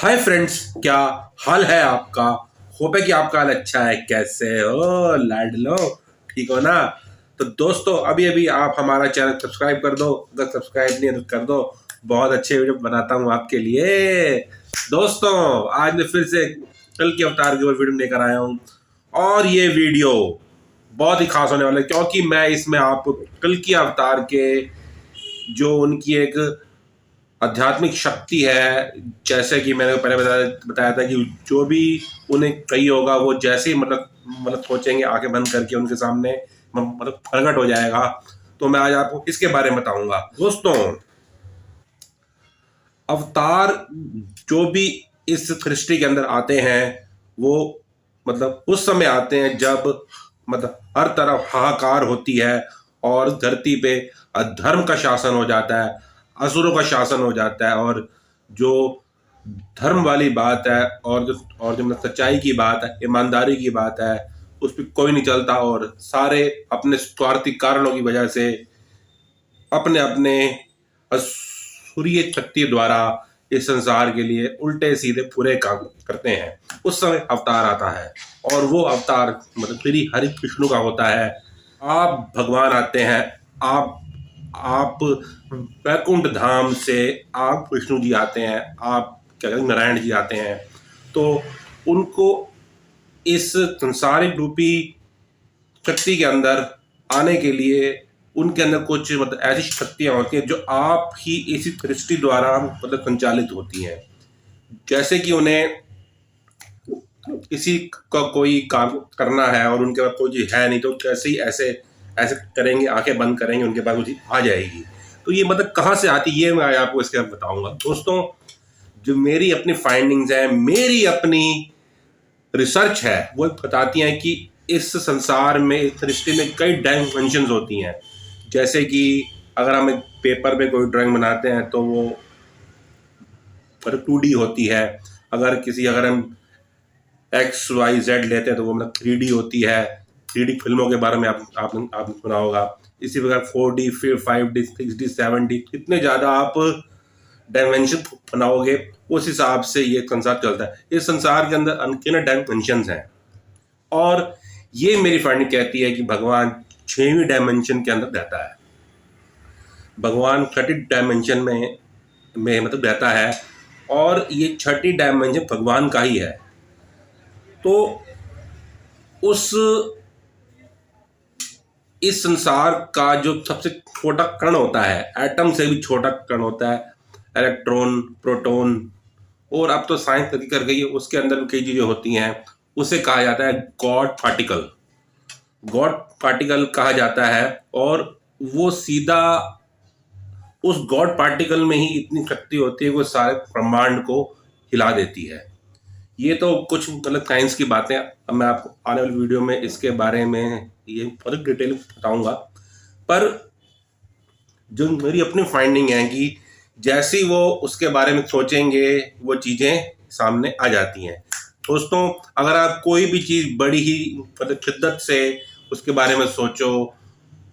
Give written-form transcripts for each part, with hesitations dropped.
Hi friends, क्या हाल है आपका। होप है कि आपका हाल अच्छा है। कैसे हो लाडलो, ठीक हो ना। तो दोस्तों, अभी अभी आप हमारा चैनल सब्सक्राइब कर दो। अगर सब्सक्राइब नहीं है तो कर दो। बहुत अच्छे वीडियो बनाता हूँ आपके लिए। दोस्तों, आज मैं फिर से कल के अवतार के ऊपर वीडियो लेकर आया हूँ। और ये वीडियो बहुत ही खास होने वाला है, क्योंकि मैं इसमें आपको कल की अवतार के जो उनकी एक आध्यात्मिक शक्ति है, जैसे कि मैंने पहले बताया था कि जो भी उन्हें कही होगा वो जैसे ही मतलब सोचेंगे, आंखें बंद करके उनके सामने मतलब प्रकट हो जाएगा। तो मैं आज आपको इसके बारे में बताऊंगा। दोस्तों, अवतार जो भी इस सृष्टि के अंदर आते हैं वो मतलब उस समय आते हैं जब मतलब हर तरफ हाहाकार होती है और धरती पे अधर्म का शासन हो जाता है, असुरों का शासन हो जाता है। और जो धर्म वाली बात है और जो मतलब सच्चाई की बात है, ईमानदारी की बात है, उस पर कोई नहीं चलता। और सारे अपने स्वार्थी कारणों की वजह से अपने अपने असुरीय शक्ति द्वारा इस संसार के लिए उल्टे सीधे बुरे काम करते हैं। उस समय अवतार आता है और वो अवतार मतलब श्री हरि विष्णु का होता है। आप भगवान आते हैं, आप वैकुंठ धाम से आप विष्णु जी आते हैं, आप क्या कहते हैं नारायण जी आते हैं। तो उनको इस संसारिक रूपी शक्ति के अंदर आने के लिए उनके अंदर कुछ मतलब ऐसी शक्तियां होती हैं जो आप ही इसी दृष्टि द्वारा मतलब संचालित होती हैं। जैसे कि उन्हें किसी का कोई काम करना है और उनके पास कोई चीज है नहीं, तो कैसे ही ऐसे ऐसे करेंगे, आंखें बंद करेंगे, उनके पास वो चीज आ जाएगी। तो ये मतलब कहाँ से आती है, ये मैं आपको इसके बाद बताऊंगा। दोस्तों, जो मेरी अपनी फाइंडिंग्स है, मेरी अपनी रिसर्च है, वो बताती हैं कि इस संसार में, इस सृष्टि में कई डायमेंशंस होती हैं। जैसे कि अगर हम एक पेपर पे कोई ड्राइंग बनाते हैं तो वो 2D होती है। अगर हम XYZ लेते हैं तो वो मतलब 3D होती है। 3D फिल्मों के बारे में आपने सुना होगा। इसी प्रकार 4D, फिर 5D, 6D, 7D, इतने ज़्यादा आप डायमेंशन बनाओगे उस हिसाब से ये संसार चलता है। इस संसार के अंदर अनगिनत डायमेंशंस हैं। और ये मेरी फाइंडिंग कहती है कि भगवान 6वीं डायमेंशन के अंदर रहता है। भगवान छठी डायमेंशन में मतलब रहता है। और ये छठी डायमेंशन भगवान का ही है। तो उस इस संसार का जो सबसे छोटा कण होता है, एटम से भी छोटा कण होता है, इलेक्ट्रॉन, प्रोटॉन, और अब तो साइंस तरक्की कर गई है, उसके अंदर भी कई चीजें होती हैं। उसे कहा जाता है गॉड पार्टिकल। गॉड पार्टिकल कहा जाता है। और वो सीधा उस गॉड पार्टिकल में ही इतनी शक्ति होती है कि वो सारे ब्रह्मांड को हिला देती है। ये तो कुछ मतलब साइंस की बातें, अब मैं आपको आने वाली वीडियो में इसके बारे में ये बहुत डिटेल बताऊंगा। पर जो मेरी अपनी फाइंडिंग है कि जैसे ही वो उसके बारे में सोचेंगे वो चीज़ें सामने आ जाती हैं। दोस्तों, अगर आप कोई भी चीज़ बड़ी ही मतलब शिद्दत से उसके बारे में सोचो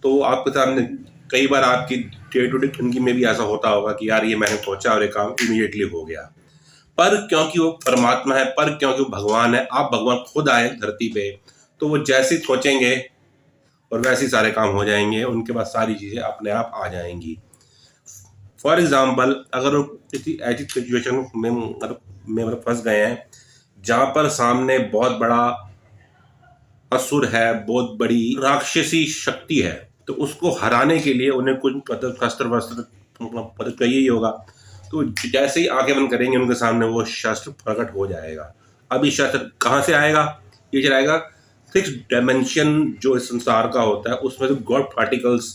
तो आपके सामने कई बार आपकी डे टू डे जिंदगी में भी ऐसा होता होगा कि यार ये मैंने सोचा और ये काम इमीडिएटली हो गया। पर क्योंकि वो परमात्मा है, पर क्योंकि वो भगवान है, आप भगवान खुद आए धरती पे, तो वो जैसे ही सोचेंगे और वैसे ही सारे काम हो जाएंगे, उनके पास सारी चीज़ें अपने आप आ जाएंगी। फॉर एग्जाम्पल, अगर वो किसी ऐसी सिचुएशन में फंस गए हैं जहाँ पर सामने बहुत बड़ा असुर है, बहुत बड़ी राक्षसी शक्ति है, तो उसको हराने के लिए उन्हें कुछ मतलब शस्त्र वस्त्र मतलब चाहिए ही होगा। तो जैसे ही आंखें बंद करेंगे उनके सामने वो शस्त्र प्रकट हो जाएगा। अब ये शस्त्र कहाँ से आएगा? ये चलाएगा 6 डायमेंशन जो इस संसार का होता है, उसमें से गॉड पार्टिकल्स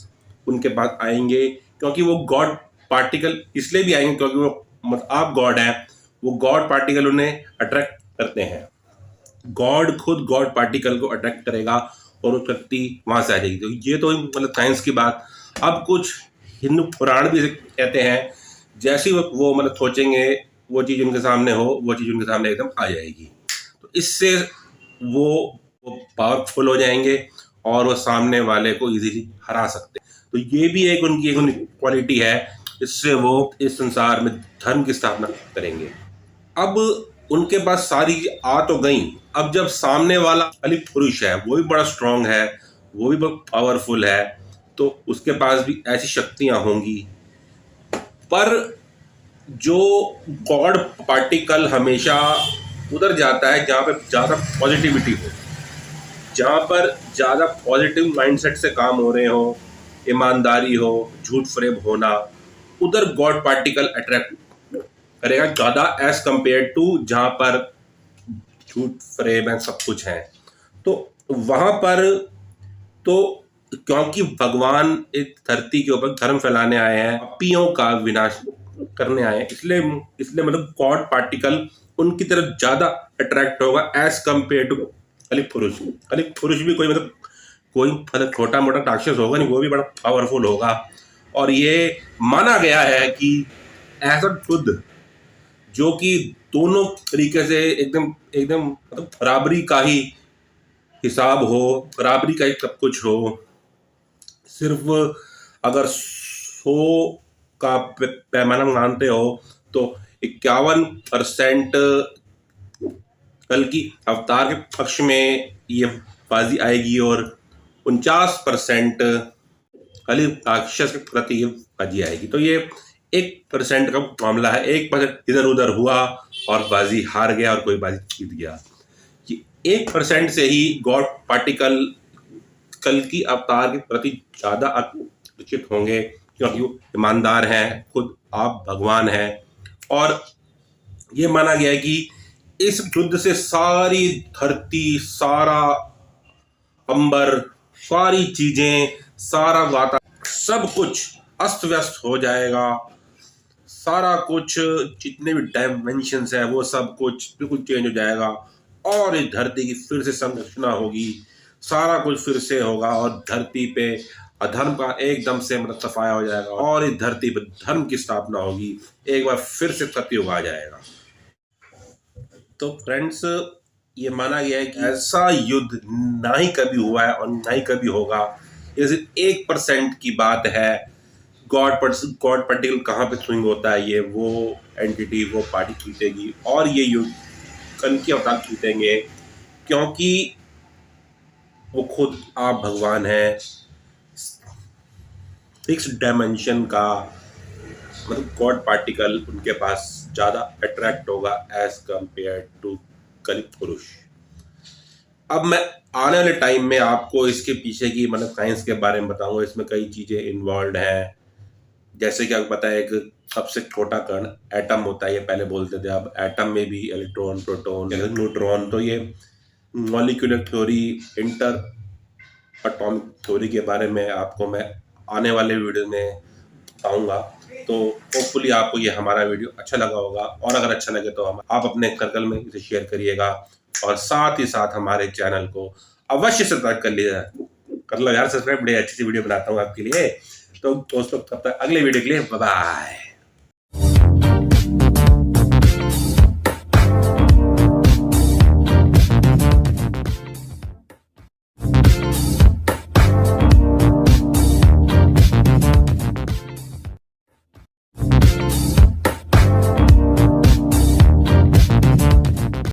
उनके पास आएंगे। क्योंकि वो गॉड पार्टिकल इसलिए भी आएंगे क्योंकि वो मतलब आप गॉड हैं, वो गॉड पार्टिकल उन्हें अट्रैक्ट करते हैं। गॉड खुद गॉड पार्टिकल को अट्रैक्ट करेगा और वो शक्ति वहां से आ जाएगी। तो ये तो मतलब साइंस की बात। अब कुछ हिंदू पुराण भी कहते हैं जैसे ही वो मतलब सोचेंगे वो चीज़ उनके सामने हो, वो चीज़ उनके सामने एकदम आ जाएगी। तो इससे वो पावरफुल हो जाएंगे और वो सामने वाले को इजीली हरा सकते हैं। तो ये भी एक उनकी क्वालिटी है, इससे वो इस संसार में धर्म की स्थापना करेंगे। अब उनके पास सारी आ तो गई, अब जब सामने वाला अली पुरुष है वो भी बड़ा स्ट्रांग है, वो भी बहुत पावरफुल है, तो उसके पास भी ऐसी शक्तियां होंगी। पर जो गॉड पार्टिकल हमेशा उधर जाता है जहाँ पे ज़्यादा पॉजिटिविटी हो, जहाँ पर ज़्यादा पॉजिटिव माइंडसेट से काम हो रहे हो, ईमानदारी हो, झूठ फरेब होना, उधर गॉड पार्टिकल अट्रैक्ट करेगा ज़्यादा एज कंपेयर टू जहाँ पर झूठ फरेब है, सब कुछ है। तो वहाँ पर तो क्योंकि भगवान इस धरती के ऊपर धर्म फैलाने आए हैं, पापियों का विनाश करने आए हैं, इसलिए इसलिए मतलब गॉड पार्टिकल उनकी तरफ ज्यादा अट्रैक्ट होगा एज कंपेयर टू अली पुरुष। अली पुरुष भी कोई मतलब कोई मतलब छोटा मोटा राक्षस होगा नहीं, वो भी बड़ा पावरफुल होगा। और ये माना गया है कि ऐसा शुद्ध जो कि दोनों तरीके से एकदम एकदम मतलब बराबरी का ही हिसाब हो, बराबरी का ही सब कुछ हो। सिर्फ अगर 100 का पैमाना मानते हो तो 51% कल की अवतार के पक्ष में ये बाजी आएगी और 49% कल राक्षस के प्रति ये बाजी आएगी। तो ये 1% का मामला है, 1% इधर उधर हुआ और बाजी हार गया और कोई बाजी जीत गया। ये 1% से ही गॉड पार्टिकल कल की अवतार के प्रति ज्यादा आकर्षित होंगे, क्योंकि वो ईमानदार हैं, खुद आप भगवान हैं। और ये माना गया है कि इस युद्ध से सारी धरती, सारा अंबर, सारी चीजें, सारा वातावरण, सब कुछ अस्त व्यस्त हो जाएगा। सारा कुछ जितने भी डायमेंशंस है वो सब कुछ बिल्कुल चेंज हो जाएगा और इस धरती की फिर से संरचना होगी, सारा कुछ फिर से होगा और धरती पे अधर्म का एकदम से मतलब सफाया हो जाएगा और इस धरती पे धर्म की स्थापना होगी, एक बार फिर से सतयुग आ जाएगा। तो फ्रेंड्स, ये माना गया है कि ऐसा युद्ध ना ही कभी हुआ है और ना ही कभी होगा। ये सिर्फ 1% की बात है। गॉड पार्टिकल कहाँ पे स्विंग होता है, ये वो एंटिटी, वो पार्टी जीतेगी और ये युद्ध कल की अवतार जीतेंगे, क्योंकि वो खुद आप भगवान है। फिक्स डायमेंशन का मतलब गॉड पार्टिकल उनके पास ज्यादा अट्रैक्ट होगा एज कंपेयर टू कलिक पुरुष। अब मैं आने वाले टाइम में आपको इसके पीछे की मतलब साइंस के बारे में बताऊंगा। इसमें कई चीजें इन्वॉल्व हैं, जैसे कि आपको पता है एक सबसे छोटा कण एटम होता है, ये पहले बोलते थे, अब एटम में भी इलेक्ट्रॉन, प्रोटॉन, न्यूट्रॉन। तो ये molecular theory, inter atomic theory के बारे में आपको मैं आने वाले वीडियो में बताऊंगा। तो होपफुली आपको ये हमारा वीडियो अच्छा लगा होगा, और अगर अच्छा लगे तो आप अपने सर्कल में इसे शेयर करिएगा और साथ ही साथ हमारे चैनल को अवश्य सब्सक्राइब कर लीजिएगा। कर लो यार सब्सक्राइब, बड़ी अच्छी सी वीडियो बनाता हूँ आपके लिए। तो दोस्तों, तब तक अगले वीडियो के लिए बाय बाय।